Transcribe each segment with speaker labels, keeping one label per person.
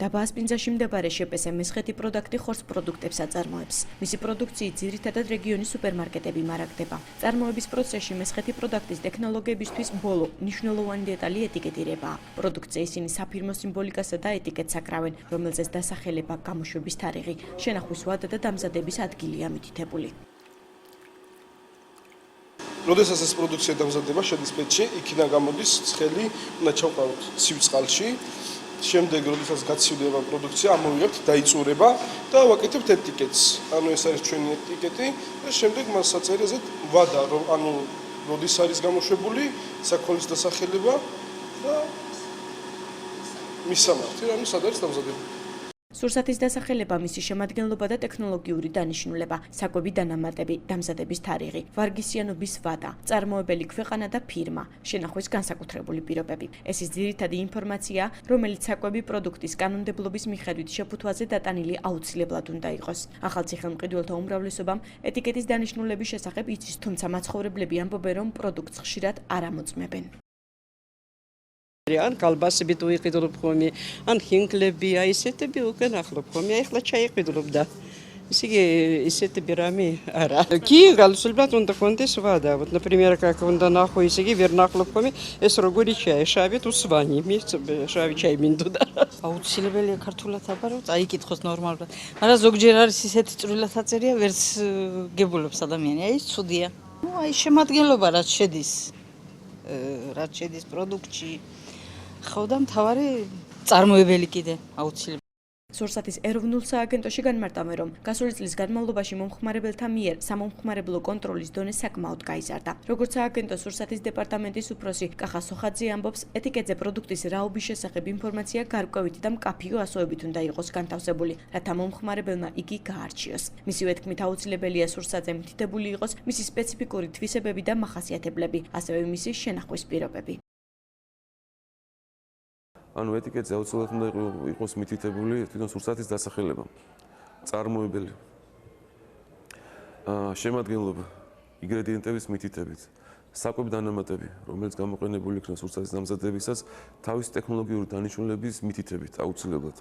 Speaker 1: დაბა ასპინძაში მდებარე შპს მესხეთი პროდუქტი ხორცს პროდუქტებს აწარმოებს. მისი პროდუქციით ძირითადად რეგიონის სუპერმარკეტები მარაგდება. წარმოების პროცესში მესხეთი პროდუქტის ტექნოლოგიებისთვის ბოლო მნიშვნელოვანი დეტალი ეტიკეტირებაა. პროდუქტზე ისინი საფირმო სიმბოლიკასა და ეტიკეტს აკრავენ, რომელზეც დასახელება, გამოშვების თარიღი, შენახვის ვადა და დამზადების ადგილია მითითებული.
Speaker 2: როდესაც ეს პროდუქცია დამზადება შედის პეჩში, იქიდან გამოდის ცხელი, უნდა ჩავყავთ ცივ წყალში. შემდეგ, როდესაც გაცივდება პროდუქცია, ამოვიღებთ, დაიწურება და ვაკეთებთ ეტიკეტს. ანუ ეს არის ჩვენი ეტიკეტი და შემდეგ მას საწერეზეთ ვადა, ანუ როდის არის გამოშვებული, საქონლის დასახელება და მისამართი, ანუ სად არის დამზადებული.
Speaker 1: სურსათის დასახელება, მისი შემადგენლობა და ტექნოლოგიური დანიშნულება, საკვები დანამატები, დამზადების თარიღი, ვარგისიანობის ვადა, წარმოებელი ქვეყანა და ფირმა, შენახვის განსაკუთრებული პირობები. ეს ის ძირითადი ინფორმაცია, რომელიც საკვები პროდუქტის კანონმდებლობის მიხედვით შეფუთვაზე დატანილი აუცილებლად უნდა იყოს. ახალციხ ხელმყიდველთა უმრავლესობამ ეტიკეტის დანიშნულების შესახებ იცის, თუმცა მაცხოვრებლები ამბობენ, რომ პროდუქტს ხშირად არ ამოწმებენ.
Speaker 3: ან კალბასები თუ იყიდულობ ხოლმე, ან ხინკლები, აი ესეთები უკენ ახლობ ხოლმე, აი ახლა ჩაიყიდულობდა. ისე იგი ესეთები რამე არა. კი, გალსულბად უნდა კონდეს ვადა. Вот, например, как უნდა ნახო, ისე იგი ვერ ნახლობ ხოლმე, ეს როგორი ჩაი, შავი თუ სვანი, მის შავი ჩაი მინდოდა.
Speaker 4: აუცილებელია ქართულად აბარო, წაიკითხოს ნორმალურად. მაგრამ ზოგჯერ არის ისეთი წვრილად აწერია, ვერც გებულობს ადამიანი. აი ეს ცუდია. ნუ აი შემადგენლობა რაც შედის პროდუქტში ხო და მთავარი წარმოებელი კიდე აუცილებლად.
Speaker 1: სურსათის ეროვნულ სააგენტოში განმარტავენ, რომ გასული წლის განმავლობაში მომხმარებელთა მიერ სამომხმარებლო კონტროლის დონე საკმაოდ გაიზარდა. როგორც სააგენტოს სურსათის დეპარტამენტის უფროსი კახა სოხაძე ამბობს, ეტიკეტზე პროდუქტის რაობის შესახებ ინფორმაცია გარკვევითი და მკაფიო ასოებით უნდა იყოს განთავსებული, რათა მომხმარებელმა იგი გაარჩიოს. მისივე თქმით, აუცილებელია სურსათზე მითითებული იყოს მისი სპეციფიკური თვისებები და მახასიათებლები, ასევე მისი შენახვის პირობები.
Speaker 5: ანუ ეტიკეტზე აუცილებლად უნდა იყოს მითითებული თვითონ სურსათის დასახელება, წარმოებელი, შემადგენლობა, ინგრედიენტების მითითებით, საკვები დანამატები, რომელიც გამოყენებული იქნა სურსათის დამზადებისას, თავისი ტექნოლოგიური დანიშნულების მითითებით აუცილებლად.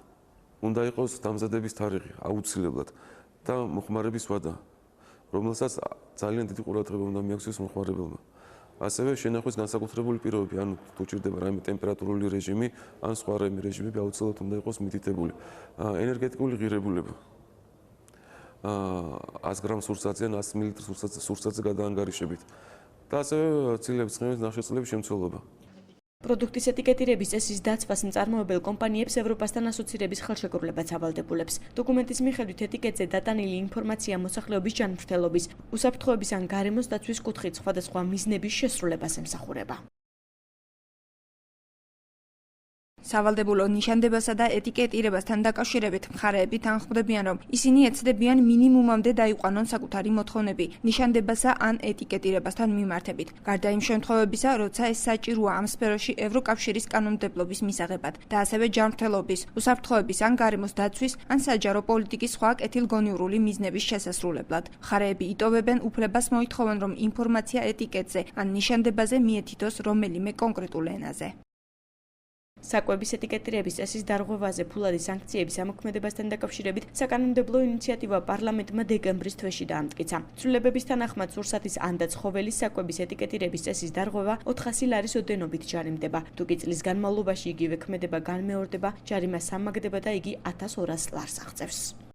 Speaker 5: უნდა იყოს დამზადების თარიღი აუცილებლად და მოხმარების ვადა, რომელსაც ძალიან დიდი ყურადღება უნდა მიაქციოს მოხმარებელმა. ასევე შენახვის განსაკუთრებული პირობები, ანუ თუ ჭირდება რაიმე ტემპერატურული რეჟიმი, ან სხვა რაიმე რეჟიმები აუცილებლად უნდა იყოს მითითებული. ენერგეტიკული ღირებულება. 100 გრამ სურსათზე, 100 მილილიტრი სურსათზე გადაანგარიშებით. და ასევე ცილების ცხიმის ნახშირწყლების შემცველობა.
Speaker 1: პროდუქტის ეტიკეტირების წესის დაცვას მწარმოებელ კომპანიებს ევროპასთან ასოცირების ხელშეკრულებაც ავალდებულებს. დოკუმენტის მიხედვით ეტიკეტზე დატანილი ინფორმაცია მოსახლეობის ჯანმრთელობის, უსაფრთხოების ან გარემოს დაცვის კუთხით სხვადასხვა მიზნების შესრულებას ემსახურება.
Speaker 6: სავალდებულო ნიშანდებასა და ეტიკეტირებასთან დაკავშირებით მხარეები თანხმდებიან, რომ ისინი ეცდებიან მინიმუმამდე დაიყვანონ საკუთარი მოთხოვნები ნიშანდებასა ან ეტიკეტირებასთან მიმართებით. გარდა იმ შემთხვევებისა, როცა ეს საჭიროა ამ სფეროში ევროკავშირის კანონმდებლობის მისაღებად და ასევე ჯანმრთელობის, უსაფრთხოების ან გარემოს დაცვის ან საჯარო პოლიტიკის სხვა კეთილგონივრული მიზნების შესასრულებლად. მხარეები იტოვებენ უფლებას მოითხოვენ, რომ ინფორმაცია ეტიკეტზე ან ნიშანდებაზე მიეთითოს რომელიმე კონკრეტულ ენაზე. საკვების ეტიკეტირების წესის დარღვევაზე ფულადი სანქციების ამოქმედებასთან დაკავშირებით საკანონმდებლო ინიციატივა პარლამენტმა დეკემბრის თვეში დაამტკიცა. ცვლილებების თანახმად სურსათის ან და ცხოველის საკვების ეტიკეტირების წესის დარღვევა 400 ლარის ოდენობით ჯარიმდება. თუ კი წლის განმავლობაში იგივე ქმედება განმეორდება, ჯარიმა სამაგდება და იგი 1200 ლარს აღწევს.